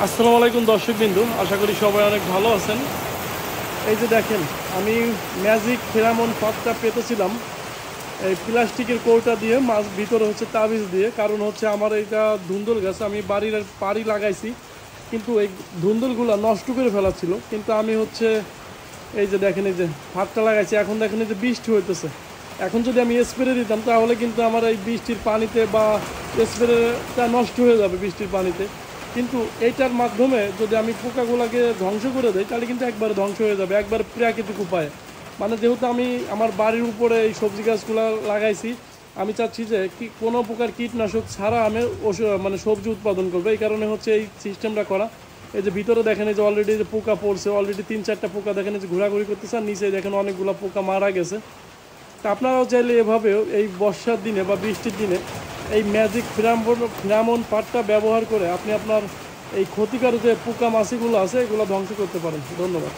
আসসালামু আলাইকুম দর্শকবৃন্দু, আশা করি সবাই অনেক ভালো আছেন। এই যে দেখেন, আমি ম্যাজিক ফেরামন ফাঁদটা পেতেছিলাম এই প্লাস্টিকের কৌটা দিয়ে, মাছ ভিতরে হচ্ছে তাবিজ দিয়ে। কারণ হচ্ছে আমার এইটা ধুন্দুল গাছ, আমি বাড়ির পাড়ি লাগাইছি, কিন্তু এই ধুন্দুলগুলো নষ্ট করে ফেলাচ্ছিল। কিন্তু আমি হচ্ছে এই যে দেখেন, এই যে ফাঁদটা লাগাইছি, এখন দেখেন এই যে বৃষ্টি হইতেছে। এখন যদি আমি স্প্রে দিতাম তাহলে কিন্তু আমার এই বৃষ্টির পানিতে বা স্প্রেটা নষ্ট হয়ে যাবে বৃষ্টির পানিতে। কিন্তু এইটার মাধ্যমে যদি আমি পোকাগুলোকে ধ্বংস করে দেই তাহলে কিন্তু একবার ধ্বংস হয়ে যাবে, একবার প্রাকৃতিক উপায়ে। মানে যেহেতু আমি আমার বাড়ির উপরে এই সবজি গাছগুলো লাগাইছি, আমি চাচ্ছি যে কি কোনো প্রকার কীটনাশক ছাড়া আমি মানে সবজি উৎপাদন করবো। এই কারণে হচ্ছে এই সিস্টেমটা করা। এই যে ভিতরে দেখেন, এই যে অলরেডি যে পোকা পড়ছে, অলরেডি 3-4টা পোকা দেখেন এই যে ঘোরাঘুরি করতেছে, আর নিচে দেখেন অনেকগুলো পোকা মারা গেছে। তা আপনারাও চাইলে এভাবেও এই বর্ষার দিনে বা বৃষ্টির দিনে এই ম্যাজিক ফিরামন পাটটা ব্যবহার করে আপনি আপনার এই ক্ষতিকর যে পোকা মাছিগুলো আছে এগুলো ধ্বংস করতে পারেন। ধন্যবাদ।